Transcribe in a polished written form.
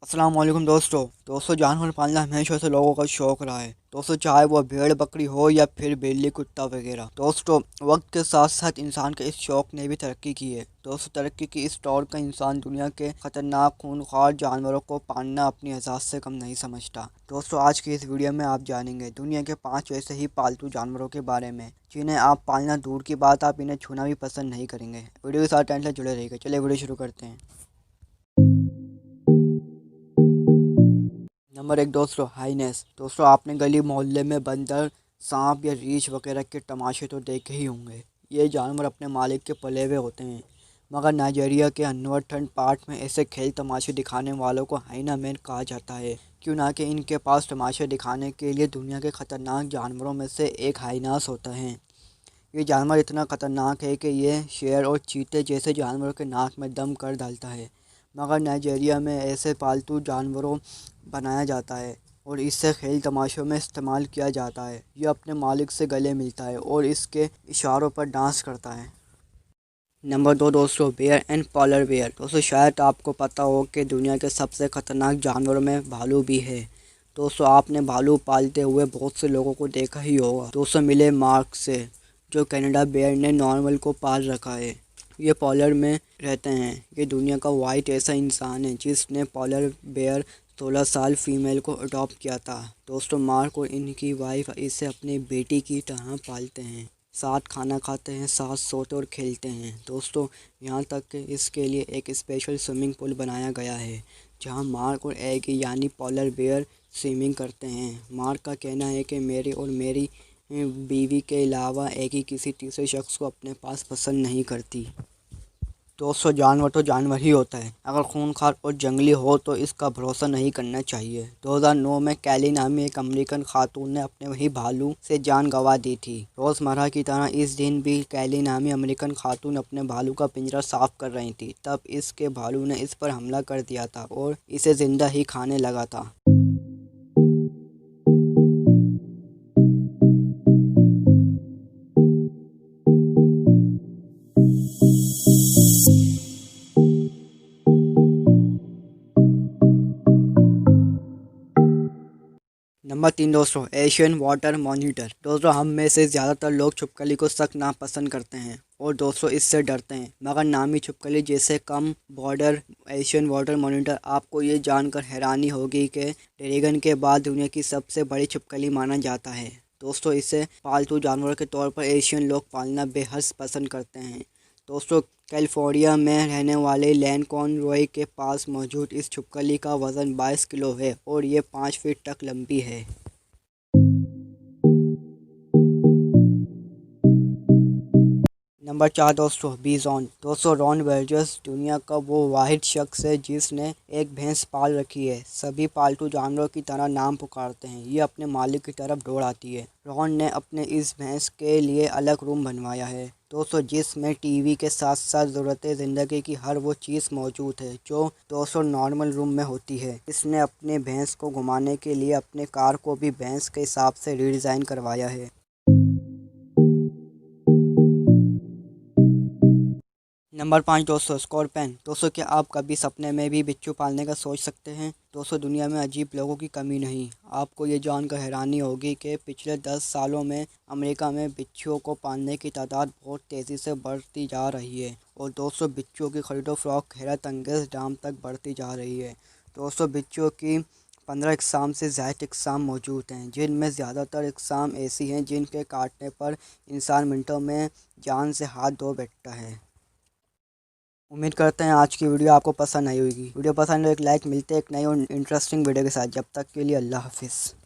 अस्सलाम वालेकुम दोस्तों जानवर पालना हमेशा से लोगों का शौक रहा है। दोस्तों चाहे वो भेड़ बकरी हो या फिर बिल्ली कुत्ता वगैरह। दोस्तों वक्त के साथ साथ इंसान के इस शौक ने भी तरक्की की है। दोस्तों तरक्की की इस दौर का इंसान दुनिया के खतरनाक खूंखार जानवरों को पालना अपनी आज़ाद से कम नहीं समझता। दोस्तों आज की इस वीडियो में आप जानेंगे दुनिया के 5 ऐसे ही पालतू जानवरों के बारे में जिन्हें आप पालना दूर की बात, आप इन्हें छूना भी पसंद नहीं करेंगे। वीडियो के साथ एंड तक जुड़े रहिएगा। चलिए वीडियो शुरू करते हैं। नंबर 1 दोस्तों हाइनेस। दोस्तों आपने गली मोहल्ले में बंदर, सांप या रीछ वगैरह के तमाशे तो देखे ही होंगे। ये जानवर अपने मालिक के पले हुए होते हैं, मगर नाइजीरिया के अनवर ठंड पार्क में ऐसे खेल तमाशे दिखाने वालों को हाइना मैन कहा जाता है। क्यों ना कि इनके पास तमाशे दिखाने के लिए दुनिया के खतरनाक जानवरों में से एक हाइनास होता है। ये जानवर इतना खतरनाक है कि ये शेर और चीते जैसे जानवरों के नाक में दम कर डालता है, मगर नाइजीरिया में ऐसे पालतू जानवरों बनाया जाता है और इससे खेल तमाशों में इस्तेमाल किया जाता है। ये अपने मालिक से गले मिलता है और इसके इशारों पर डांस करता है। नंबर 2 दोस्तों बेयर एंड पॉलर बेयर। दोस्तों शायद आपको पता हो कि दुनिया के सबसे खतरनाक जानवरों में भालू भी है। दोस्तों आपने भालू पालते हुए बहुत से लोगों को देखा ही होगा। दोस्तों मिले मार्क से, जो कनाडा बेयर ने नॉर्मल को पाल रखा है। ये पॉलर में रहते हैं। ये दुनिया का वाइट ऐसा इंसान है जिसने पॉलर बेयर 16 साल फीमेल को अडॉप्ट किया था। दोस्तों मार्क और इनकी वाइफ इसे अपनी बेटी की तरह पालते हैं, साथ खाना खाते हैं, साथ सोते और खेलते हैं। दोस्तों यहाँ तक कि इसके लिए एक स्पेशल स्विमिंग पूल बनाया गया है जहाँ मार्क और एग यानी पॉलर बेयर स्विमिंग करते हैं। मार्क का कहना है कि मेरी और मेरी बीवी के अलावा एग ही किसी तीसरे शख्स को अपने पास पसंद नहीं करती। दोस्तों जानवर तो जानवर ही होता है, अगर खूंखार और जंगली हो तो इसका भरोसा नहीं करना चाहिए। 2009 में कैली नामी एक अमेरिकन खातून ने अपने वही भालू से जान गंवा दी थी। रोज़मर्रा की तरह इस दिन भी कैली नामी अमेरिकन खातून अपने भालू का पिंजरा साफ कर रही थी, तब इसके भालू ने इस पर हमला कर दिया था और इसे जिंदा ही खाने लगा था। नंबर 3 दोस्तों एशियन वाटर मॉनिटर। दोस्तों हम में से ज़्यादातर लोग छिपकली को सख्त नापसंद करते हैं और दोस्तों इससे डरते हैं, मगर नामी छिपकली जैसे कम बॉर्डर एशियन वाटर मॉनिटर आपको ये जानकर हैरानी होगी कि ड्रैगन के बाद दुनिया की सबसे बड़ी छिपकली माना जाता है। दोस्तों इसे पालतू जानवर के तौर पर एशियन लोग पालना बेहद पसंद करते हैं। दोस्तों कैलिफोर्निया में रहने वाले लैन कॉनरॉय के पास मौजूद इस छिपकली का वज़न 22 किलो है और ये 5 फीट तक लंबी है। नंबर 4 दोस्तों बीजॉन। दोस्तों रॉन वर्जस दुनिया का वो वाहिद शख्स है जिसने एक भैंस पाल रखी है। सभी पालतू जानवरों की तरह नाम पुकारते हैं, ये अपने मालिक की तरफ दौड़ आती है। रॉन ने अपने इस भैंस के लिए अलग रूम बनवाया है दोस्तों, जिसमें टीवी के साथ साथ ज़रूरत ज़िंदगी की हर वो चीज़ मौजूद है जो दोस्तों नॉर्मल रूम में होती है। इसने अपने भैंस को घुमाने के लिए अपने कार को भी भैंस के हिसाब से रीडिज़ाइन करवाया है। नंबर 5 दोस्तों स्कॉर्पियन। दोस्तों क्या आप कभी सपने में भी बिच्छू पालने का सोच सकते हैं? दोस्तों दुनिया में अजीब लोगों की कमी नहीं। आपको ये जानकर हैरानी होगी कि पिछले 10 सालों में अमेरिका में बिच्छुओं को पालने की तादाद बहुत तेज़ी से बढ़ती जा रही है और दोस्तों बिच्छुओं की खरीदो फरोख्त हैरत अंगेज़ दाम तक बढ़ती जा रही है। दोस्तों बिच्छुओं की 15 इकसाम से ज़ायद इकसाम मौजूद हैं, जिनमें ज़्यादातर इकसाम ऐसी हैं जिनके काटने पर इंसान मिनटों में जान से हाथ धो बैठता है। उम्मीद करते हैं आज की वीडियो आपको पसंद आई होगी। वीडियो पसंद हो एक लाइक। मिलते हैं एक नई और इंटरेस्टिंग वीडियो के साथ। जब तक के लिए अल्लाह हाफिज़।